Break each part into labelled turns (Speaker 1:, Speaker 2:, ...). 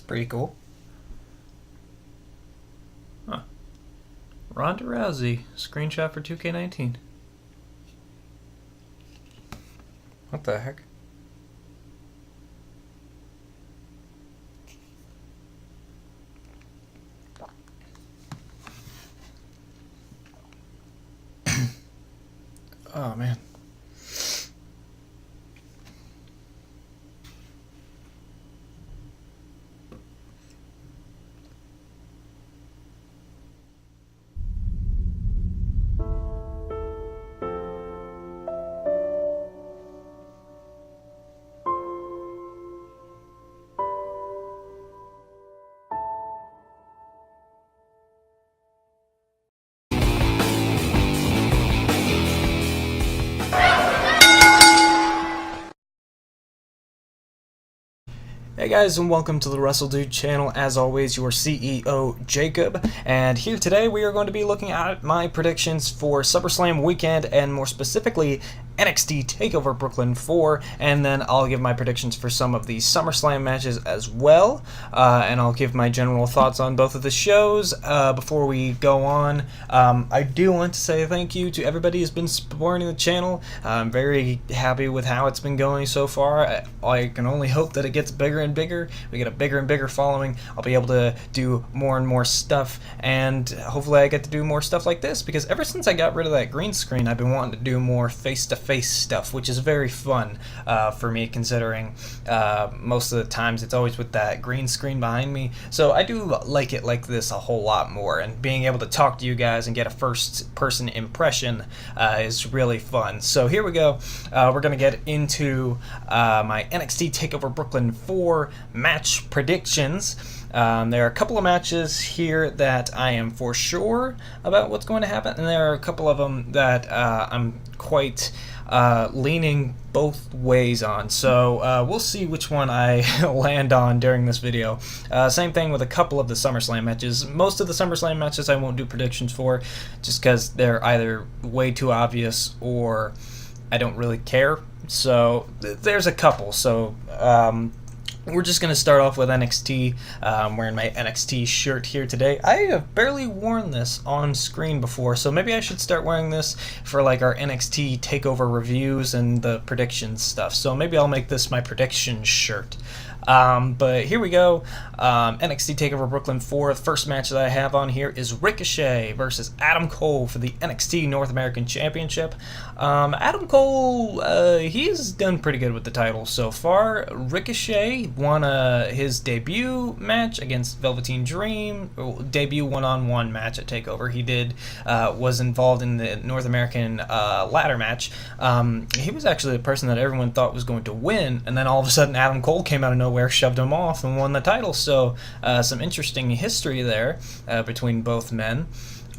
Speaker 1: pretty cool. Huh. Ronda Rousey, screenshot for 2K19. What the heck? Oh man. Hey guys, and welcome to the WRESTLEDUDE channel. As always, your CEO, Jacob. And here today we are going to be looking at my predictions for SummerSlam weekend, and more specifically, NXT Takeover Brooklyn 4, and then I'll give my predictions for some of the SummerSlam matches as well, and I'll give my general thoughts on both of the shows. Before we go on, I do want to say thank you to everybody who's been supporting the channel. I'm very happy with how it's been going so far. I can only hope that it gets bigger and bigger. We get a bigger and bigger following. I'll be able to do more and more stuff, and hopefully I get to do more stuff like this, because ever since I got rid of that green screen, I've been wanting to do more face-to-face stuff, which is very fun for me, considering most of the times it's always with that green screen behind me. So I do like it like this a whole lot more, and being able to talk to you guys and get a first-person impression is really fun. So here we go. We're going to get into my NXT Takeover Brooklyn 4 match predictions. There are a couple of matches here that I am for sure about what's going to happen, and there are a couple of them that I'm quite leaning both ways on. So we'll see which one I land on during this video. Same thing with a couple of the SummerSlam matches. Most of the SummerSlam matches I won't do predictions for, just because they're either way too obvious or I don't really care. So there's a couple. So we're just going to start off with NXT. I'm wearing my NXT shirt here today. I have barely worn this on screen before, so maybe I should start wearing this for like our NXT Takeover reviews and the predictions stuff. So maybe I'll make this my prediction shirt. But here we go. NXT Takeover Brooklyn 4. The first match that I have on here is Ricochet versus Adam Cole for the NXT North American Championship. Adam Cole, he's done pretty good with the title so far. Ricochet won his debut match against Velveteen Dream, debut one-on-one match at Takeover. He was involved in the North American ladder match. He was actually the person that everyone thought was going to win, and then all of a sudden Adam Cole came out of nowhere, shoved him off, and won the title. So some interesting history there between both men.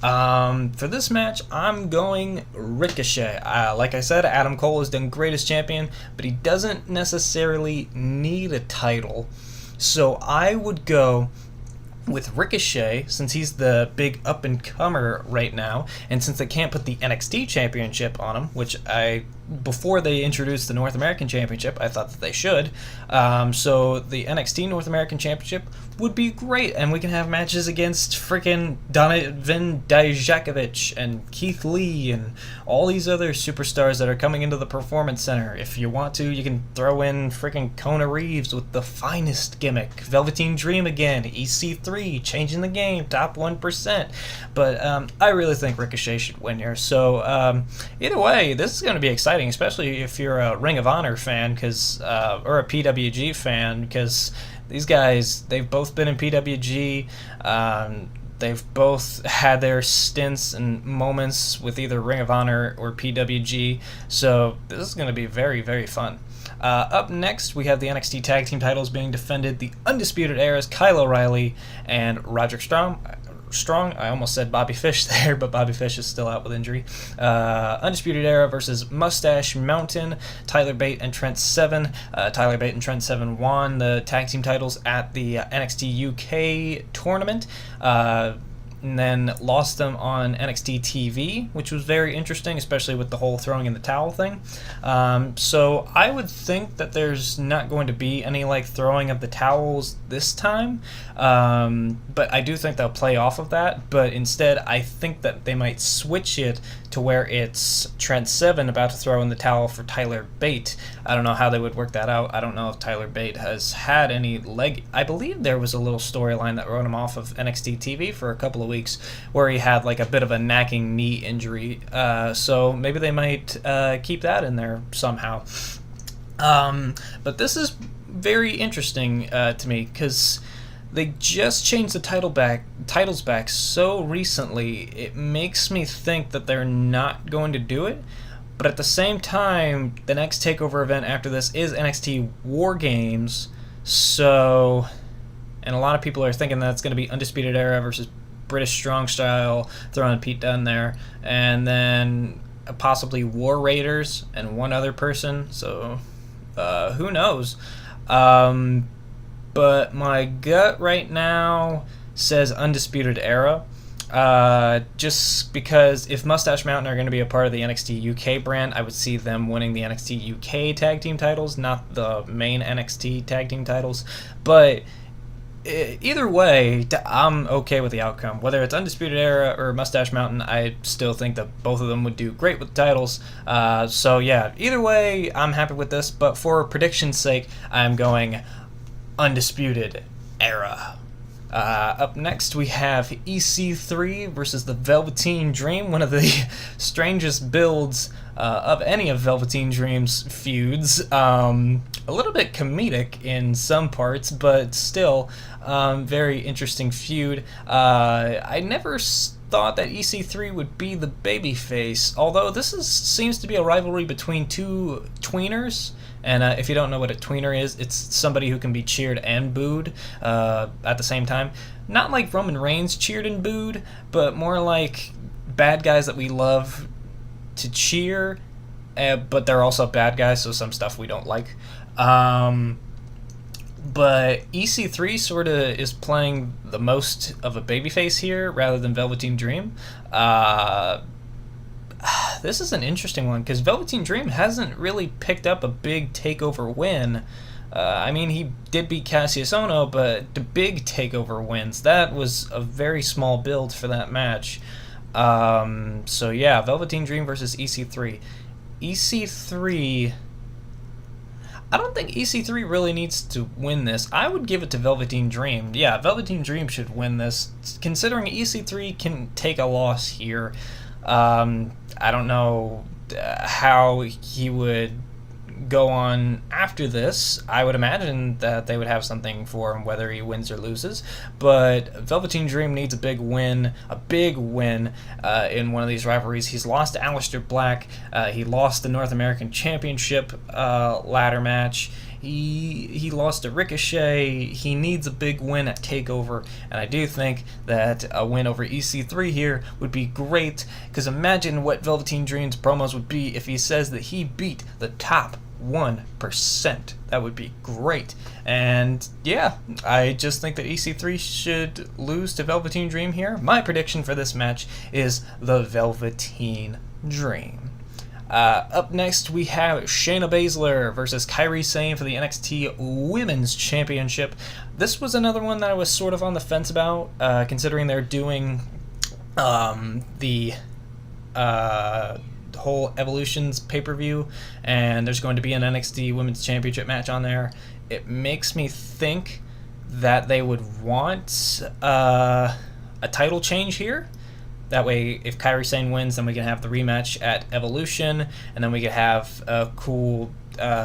Speaker 1: For this match, I'm going Ricochet. Like I said, Adam Cole has done great as champion, but he doesn't necessarily need a title. So I would go with Ricochet, since he's the big up-and-comer right now, and since they can't put the NXT Championship on him, which before they introduced the North American Championship, I thought that they should. So the NXT North American Championship would be great, and we can have matches against freaking Donovan Dijakovic and Keith Lee and all these other superstars that are coming into the Performance Center. If you want to, you can throw in freaking Kona Reeves with the finest gimmick, Velveteen Dream again, EC3, changing the game, top 1%. But I really think Ricochet should win here. So either way, this is going to be exciting, especially if you're a Ring of Honor fan, or a PWG fan, because these guys, they've both been in PWG. They've both had their stints and moments with either Ring of Honor or PWG. So this is going to be very, very fun. Up next, we have the NXT Tag Team titles being defended. The Undisputed Era's Kyle O'Reilly and Roderick Strong. I almost said Bobby Fish there, but Bobby Fish is still out with injury. Undisputed Era versus Mustache Mountain, Tyler Bate and Trent Seven. Tyler Bate and Trent Seven won the tag team titles at the NXT UK tournament. and then lost them on NXT TV, which was very interesting, especially with the whole throwing in the towel thing. So I would think that there's not going to be any like throwing of the towels this time, but I do think they'll play off of that. But instead, I think that they might switch it to where it's Trent Seven about to throw in the towel for Tyler Bate. I don't know how they would work that out. I don't know if Tyler Bate has had any leg. I believe there was a little storyline that wrote him off of NXT TV for a couple of weeks where he had like a bit of a nagging knee injury. So maybe they might keep that in there somehow. But this is very interesting to me because they just changed the titles back so recently. It makes me think that they're not going to do it. But at the same time, the next TakeOver event after this is NXT War Games. So, and a lot of people are thinking that it's going to be Undisputed Era versus British Strong Style, throwing Pete Dunne there, and then possibly War Raiders and one other person. So, who knows? But my gut right now says Undisputed Era. Just because if Mustache Mountain are going to be a part of the NXT UK brand, I would see them winning the NXT UK tag team titles, not the main NXT tag team titles. But either way, I'm okay with the outcome. Whether it's Undisputed Era or Mustache Mountain, I still think that both of them would do great with the titles. So yeah, either way, I'm happy with this. But for prediction's sake, I'm going Undisputed Era. Up next, we have EC3 versus the Velveteen Dream, one of the strangest builds of any of Velveteen Dream's feuds. A little bit comedic in some parts, but still very interesting feud. I never thought that EC3 would be the babyface, although this seems to be a rivalry between two tweeners. And if you don't know what a tweener is, it's somebody who can be cheered and booed at the same time. Not like Roman Reigns cheered and booed, but more like bad guys that we love to cheer, but they're also bad guys, so some stuff we don't like. But EC3 sort of is playing the most of a babyface here rather than Velveteen Dream. This is an interesting one because Velveteen Dream hasn't really picked up a big TakeOver win. I mean, he did beat Cassius Ohno, but the big TakeOver wins, that was a very small build for that match. So yeah, Velveteen Dream versus EC3. EC3... I don't think EC3 really needs to win this. I would give it to Velveteen Dream. Yeah, Velveteen Dream should win this, considering EC3 can take a loss here. I don't know how he would go on after this. I would imagine that they would have something for him, whether he wins or loses. But Velveteen Dream needs a big win in one of these rivalries. He's lost to Aleister Black. He lost the North American Championship ladder match. He lost to Ricochet. He needs a big win at TakeOver, and I do think that a win over EC3 here would be great, because imagine what Velveteen Dream's promos would be if he says that he beat the top 1%. That would be great. And yeah, I just think that EC3 should lose to Velveteen Dream here. My prediction for this match is the Velveteen Dream. Up next, we have Shayna Baszler versus Kairi Sane for the NXT Women's Championship. This was another one that I was sort of on the fence about, considering they're doing the whole Evolutions pay-per-view, and there's going to be an NXT Women's Championship match on there. It makes me think that they would want a title change here. That way, if Kairi Sane wins, then we can have the rematch at Evolution, and then we could have a cool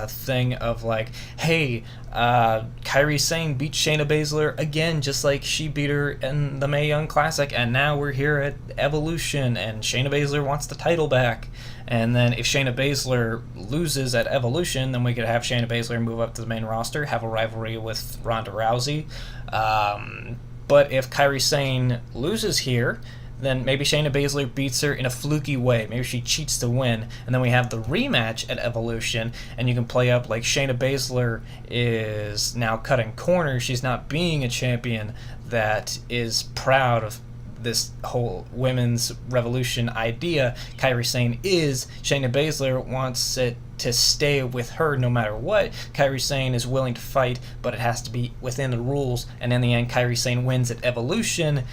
Speaker 1: thing of like, hey, Kairi Sane beat Shayna Baszler again, just like she beat her in the Mae Young Classic, and now we're here at Evolution, and Shayna Baszler wants the title back. And then if Shayna Baszler loses at Evolution, then we could have Shayna Baszler move up to the main roster, have a rivalry with Ronda Rousey. But if Kairi Sane loses here, then maybe Shayna Baszler beats her in a fluky way. Maybe she cheats to win, and then we have the rematch at Evolution, and you can play up like Shayna Baszler is now cutting corners. She's not being a champion that is proud of this whole women's revolution idea, Kairi Sane is. Shayna Baszler wants it to stay with her no matter what. Kairi Sane is willing to fight, but it has to be within the rules, and in the end, Kairi Sane wins at Evolution,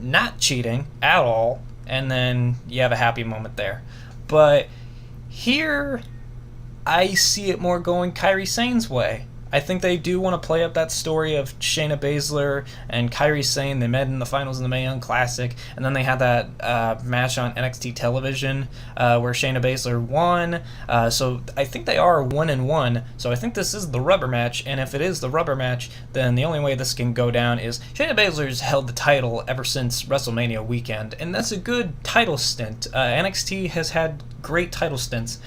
Speaker 1: not cheating at all, and then you have a happy moment there. But here, I see it more going Kairi Sane's way. I think they do want to play up that story of Shayna Baszler and Kairi Sane. They met in the finals in the Mae Young Classic, and then they had that match on NXT television where Shayna Baszler won. So I think they are 1-1. So I think this is the rubber match, and if it is the rubber match, then the only way this can go down is Shayna Baszler's held the title ever since WrestleMania weekend, and that's a good title stint. NXT has had great title stints.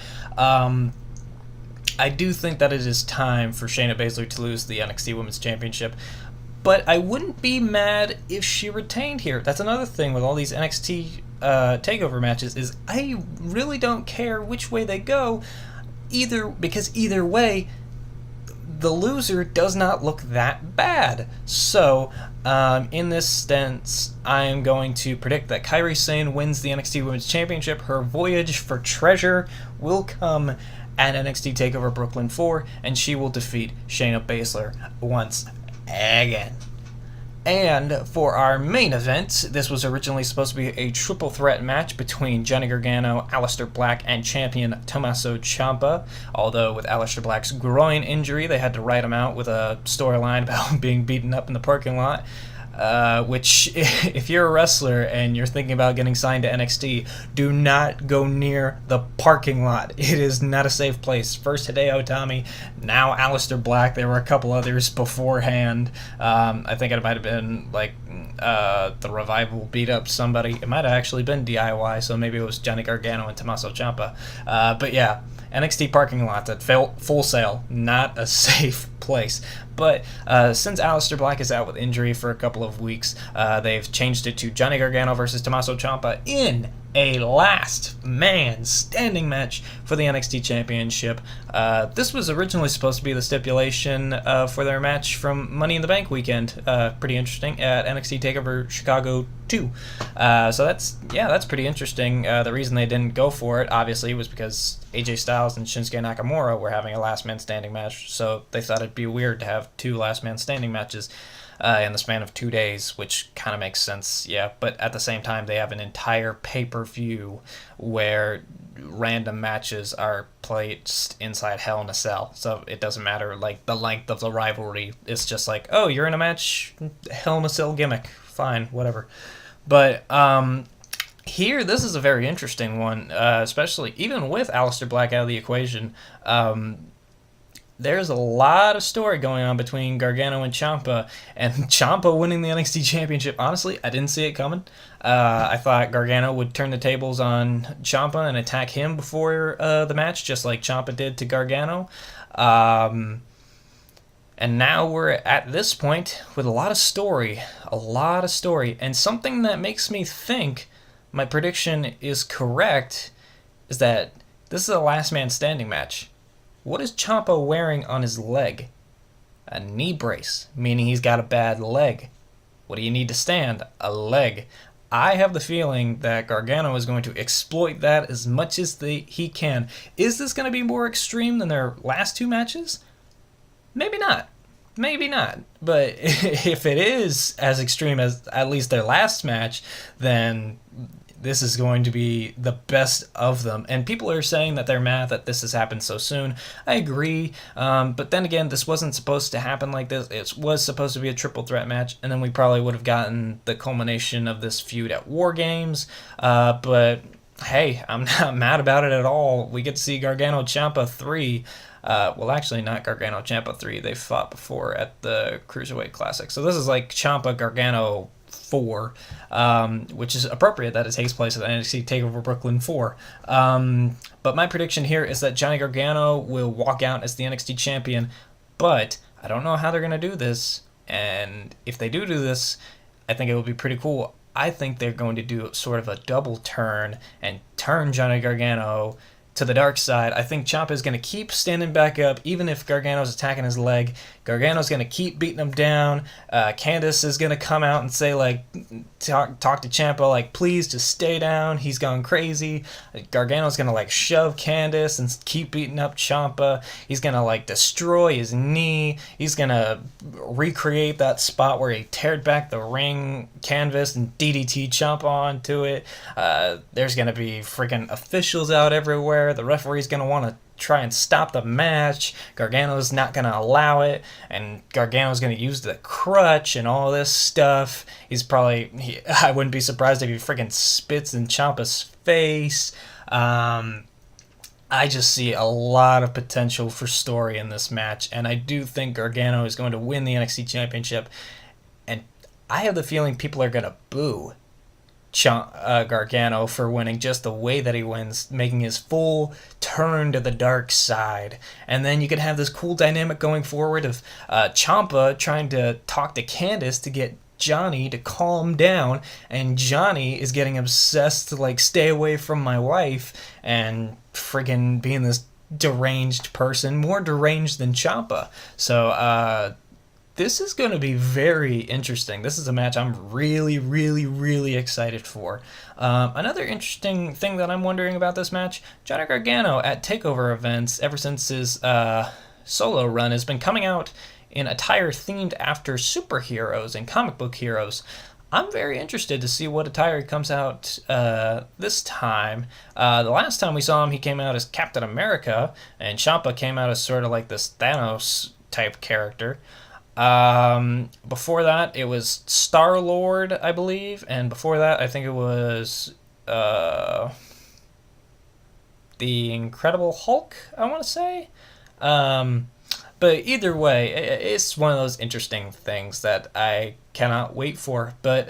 Speaker 1: I do think that it is time for Shayna Baszler to lose the NXT Women's Championship, but I wouldn't be mad if she retained here. That's another thing with all these NXT Takeover matches, is I really don't care which way they go, because either way, the loser does not look that bad. So, in this sense, I am going to predict that Kairi Sane wins the NXT Women's Championship. Her voyage for treasure will come at NXT Takeover Brooklyn 4, and she will defeat Shayna Baszler once again. And for our main event, this was originally supposed to be a triple threat match between Johnny Gargano, Aleister Black, and champion Tommaso Ciampa. Although with Aleister Black's groin injury, they had to write him out with a storyline about being beaten up in the parking lot. Which, if you're a wrestler and you're thinking about getting signed to NXT, do not go near the parking lot. It is not a safe place. First Hideo Itami, now Aleister Black. There were a couple others beforehand. I think it might have been like the Revival beat up somebody. It might have actually been DIY, so maybe it was Johnny Gargano and Tommaso Ciampa. But yeah, NXT parking lot at Full Sail, not a safe place. But since Aleister Black is out with injury for a couple of weeks, they've changed it to Johnny Gargano versus Tommaso Ciampa in a last man standing match for the NXT Championship. This was originally supposed to be the stipulation for their match from Money in the Bank weekend. Pretty interesting, at NXT Takeover Chicago 2. So that's pretty interesting. The reason they didn't go for it, obviously, was because AJ Styles and Shinsuke Nakamura were having a last man standing match, so they thought it'd be weird to have two last man standing matches in the span of 2 days, which kind of makes sense, yeah. But at the same time, they have an entire pay-per-view where random matches are placed inside Hell in a Cell, so it doesn't matter, like, the length of the rivalry. It's just like, oh, you're in a match, Hell in a Cell gimmick, fine, whatever. But here, this is a very interesting one, especially even with Aleister Black out of the equation. There's a lot of story going on between Gargano and Ciampa, and Ciampa winning the NXT Championship. Honestly, I didn't see it coming. I thought Gargano would turn the tables on Ciampa and attack him before the match, just like Ciampa did to Gargano. And now we're at this point with a lot of story, and something that makes me think my prediction is correct is that this is a last man standing match. What is Ciampa wearing on his leg? A knee brace, meaning he's got a bad leg. What do you need to stand? A leg. I have the feeling that Gargano is going to exploit that as much as he can. Is this going to be more extreme than their last two matches? Maybe not. But if it is as extreme as at least their last match, then this is going to be the best of them. And people are saying that they're mad that this has happened so soon. I agree. But then again, this wasn't supposed to happen like this. It was supposed to be a triple threat match, and then we probably would have gotten the culmination of this feud at War Games. But hey, I'm not mad about it at all. We get to see Gargano Ciampa 3. Well, actually, not Gargano Ciampa 3. They fought before at the Cruiserweight Classic. So this is like Ciampa Gargano 4, which is appropriate that it takes place at NXT Takeover Brooklyn 4. But my prediction here is that Johnny Gargano will walk out as the NXT champion, but I don't know how they're going to do this, and if they do this, I think it will be pretty cool. I think they're going to do sort of a double turn and turn Johnny Gargano to the dark side. I think Ciampa's going to keep standing back up, even if Gargano's attacking his leg. Gargano's going to keep beating him down. Candice is going to come out and say, like, talk to Ciampa, like, please just stay down. He's gone crazy. Gargano's going to, like, shove Candice and keep beating up Ciampa. He's going to, like, destroy his knee. He's going to recreate that spot where he teared back the ring canvas and DDT Ciampa onto it. There's going to be freaking officials out everywhere. The referee's going to want to try and stop the match. Gargano's not going to allow it, and Gargano's going to use the crutch and all this stuff. I wouldn't be surprised if he freaking spits in Ciampa's face. I just see a lot of potential for story in this match, and I do think Gargano is going to win the NXT Championship, and I have the feeling people are going to boo Gargano for winning just the way that he wins, making his full turn to the dark side. And then you could have this cool dynamic going forward of Ciampa trying to talk to Candice to get Johnny to calm down, and Johnny is getting obsessed to, like, stay away from my wife, and friggin' being this deranged person, more deranged than Ciampa. So this is going to be very interesting. This is a match I'm really, really, really excited for. Another interesting thing that I'm wondering about this match, Johnny Gargano at Takeover events, ever since his solo run, has been coming out in attire themed after superheroes and comic book heroes. I'm very interested to see what attire he comes out this time. The last time we saw him, he came out as Captain America, and Ciampa came out as sort of like this Thanos type character. Before that, it was Star-Lord, I believe, and before that, I think it was the Incredible Hulk, I want to say. But either way, it's one of those interesting things that I cannot wait for. But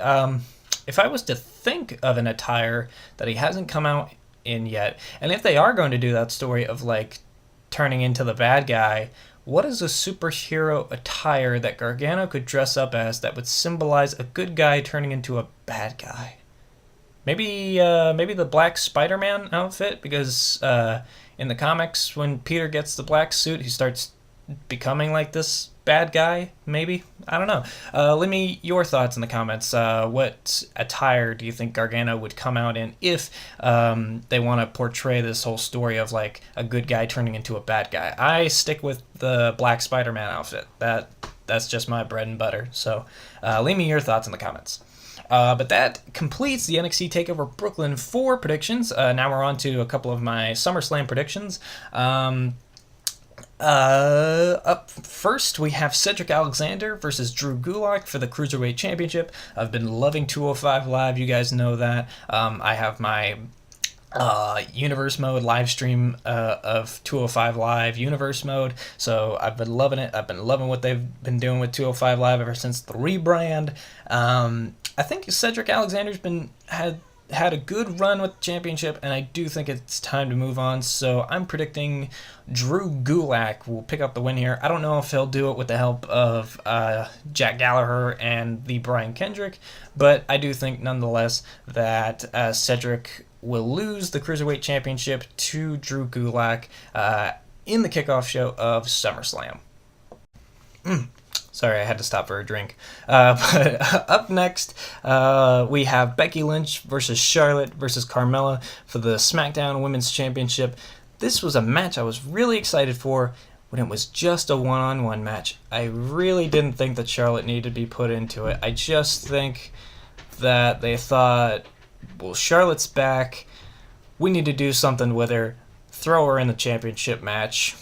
Speaker 1: if I was to think of an attire that he hasn't come out in yet, and if they are going to do that story of, like, turning into the bad guy, what is a superhero attire that Gargano could dress up as that would symbolize a good guy turning into a bad guy? Maybe the black Spider-Man outfit, because in the comics, when Peter gets the black suit, he starts becoming like this bad guy, maybe? I don't know. Leave me your thoughts in the comments. What attire do you think Gargano would come out in if they want to portray this whole story of, like, a good guy turning into a bad guy? I stick with the black Spider-Man outfit. That's just my bread and butter. So leave me your thoughts in the comments. But that completes the NXT Takeover Brooklyn 4 predictions. Now we're on to a couple of my SummerSlam predictions. Up first, we have Cedric Alexander versus Drew Gulak for the Cruiserweight Championship. I've been loving 205 Live, you guys know that. I have my Universe Mode live stream of 205 Live Universe Mode, so I've been loving it. I've been loving what they've been doing with 205 Live ever since the rebrand. I think Cedric Alexander's had a good run with the championship, and I do think it's time to move on, so I'm predicting Drew Gulak will pick up the win here. I don't know if he'll do it with the help of Jack Gallagher and the Brian Kendrick, but I do think nonetheless that Cedric will lose the Cruiserweight Championship to Drew Gulak in the kickoff show of SummerSlam. Sorry, I had to stop for a drink. But up next, we have Becky Lynch versus Charlotte versus Carmella for the SmackDown Women's Championship. This was a match I was really excited for when it was just a one-on-one match. I really didn't think that Charlotte needed to be put into it. I just think that they thought, well, Charlotte's back. We need to do something with her. Throw her in the championship match.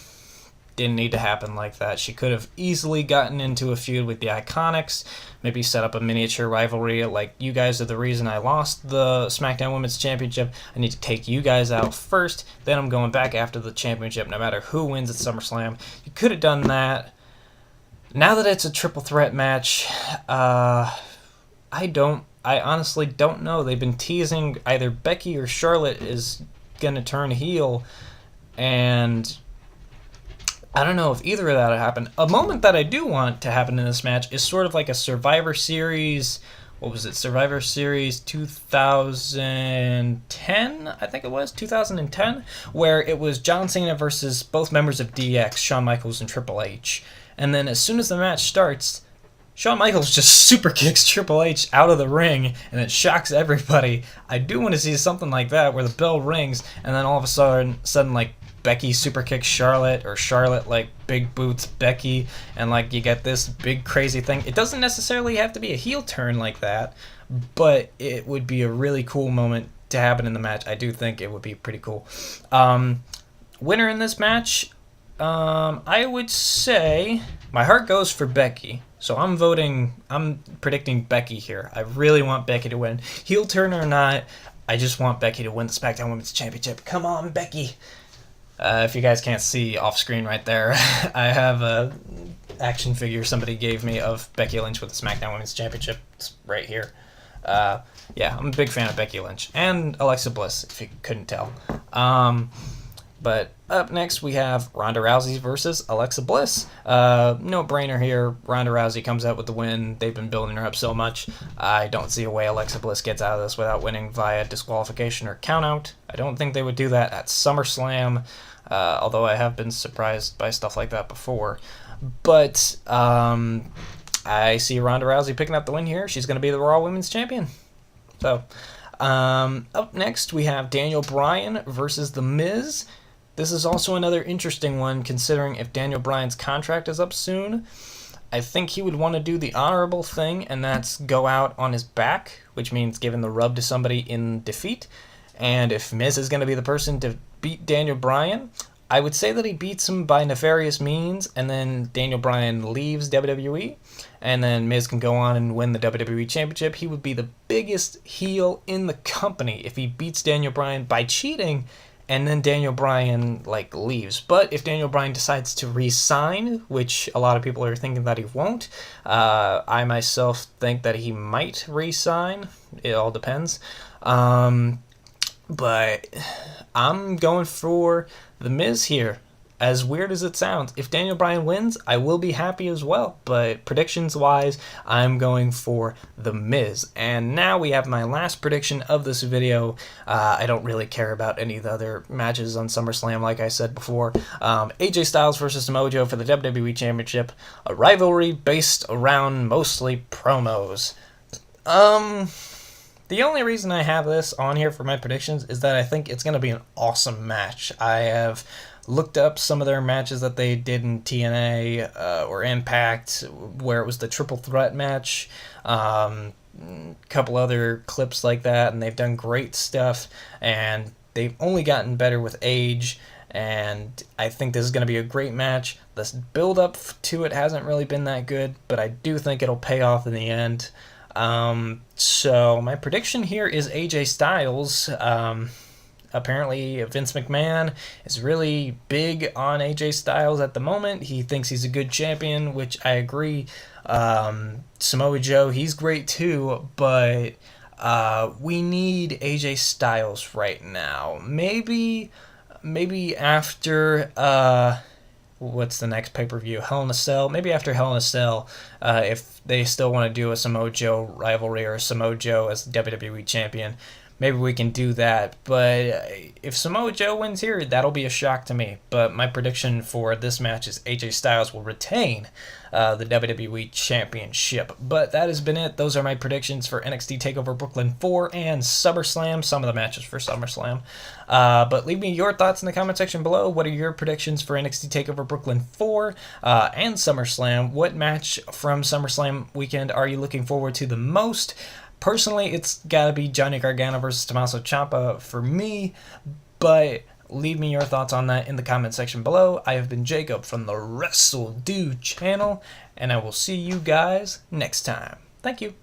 Speaker 1: Didn't need to happen like that. She could have easily gotten into a feud with the Iconics, maybe set up a miniature rivalry, like, you guys are the reason I lost the SmackDown Women's Championship. I need to take you guys out first, then I'm going back after the championship, no matter who wins at SummerSlam. You could have done that. Now that it's a triple threat match, I honestly don't know. They've been teasing either Becky or Charlotte is going to turn heel, and I don't know if either of that will happen. A moment that I do want to happen in this match is sort of like a Survivor Series what was it, Survivor Series 2010, I think it was, 2010, where it was John Cena versus both members of DX, Shawn Michaels and Triple H. And then as soon as the match starts, Shawn Michaels just super kicks Triple H out of the ring, and it shocks everybody. I do want to see something like that, where the bell rings, and then all of a sudden like, Becky super kicks Charlotte, or Charlotte like big boots Becky, and like you get this big crazy thing. It doesn't necessarily have to be a heel turn like that, but it would be a really cool moment to happen in the match. I do think it would be pretty cool. Winner in this match, I would say my heart goes for Becky. So I'm predicting Becky here. I really want Becky to win. Heel turn or not, I just want Becky to win the SmackDown Women's Championship. Come on, Becky. If you guys can't see off screen right there, I have a action figure somebody gave me of Becky Lynch with the SmackDown Women's Championship. It's right here. Yeah, I'm a big fan of Becky Lynch. And Alexa Bliss, if you couldn't tell. But up next, we have Ronda Rousey versus Alexa Bliss. No-brainer here. Ronda Rousey comes out with the win. They've been building her up so much. I don't see a way Alexa Bliss gets out of this without winning via disqualification or countout. I don't think they would do that at SummerSlam, although I have been surprised by stuff like that before. But I see Ronda Rousey picking up the win here. She's going to be the Raw Women's Champion. So, up next, we have Daniel Bryan versus The Miz. This is also another interesting one, considering if Daniel Bryan's contract is up soon. I think he would want to do the honorable thing, and that's go out on his back, which means giving the rub to somebody in defeat. And if Miz is going to be the person to beat Daniel Bryan, I would say that he beats him by nefarious means, and then Daniel Bryan leaves WWE, and then Miz can go on and win the WWE Championship. He would be the biggest heel in the company if he beats Daniel Bryan by cheating, and then Daniel Bryan, like, leaves. But if Daniel Bryan decides to re-sign, which a lot of people are thinking that he won't, I myself think that he might re-sign. It all depends. But I'm going for The Miz here. As weird as it sounds, if Daniel Bryan wins, I will be happy as well. But predictions-wise, I'm going for The Miz. And now we have my last prediction of this video. I don't really care about any of the other matches on SummerSlam, like I said before. AJ Styles versus Samoa Joe for the WWE Championship. A rivalry based around mostly promos. The only reason I have this on here for my predictions is that I think it's going to be an awesome match. I have looked up some of their matches that they did in TNA or Impact, where it was the triple threat match, a couple other clips like that, and they've done great stuff, and they've only gotten better with age, and I think this is going to be a great match. The build-up to it hasn't really been that good, but I do think it'll pay off in the end. So my prediction here is AJ Styles. Apparently Vince McMahon is really big on AJ Styles at the moment. He thinks he's a good champion, which I agree. Samoa Joe, he's great too, but we need AJ Styles right now. Maybe after what's the next pay-per-view? Hell in a Cell. Maybe after Hell in a Cell, if they still want to do a Samoa Joe rivalry or Samoa Joe as WWE champion, maybe we can do that. But if Samoa Joe wins here, that'll be a shock to me. But my prediction for this match is AJ Styles will retain the WWE Championship. But that has been it. Those are my predictions for NXT Takeover Brooklyn 4 and SummerSlam. Some of the matches for SummerSlam. But leave me your thoughts in the comment section below. What are your predictions for NXT Takeover Brooklyn 4 and SummerSlam? What match from SummerSlam weekend are you looking forward to the most? Personally, it's got to be Johnny Gargano versus Tommaso Ciampa for me, but leave me your thoughts on that in the comment section below. I have been Jacob from the WRESTLEDUDE channel, and I will see you guys next time. Thank you.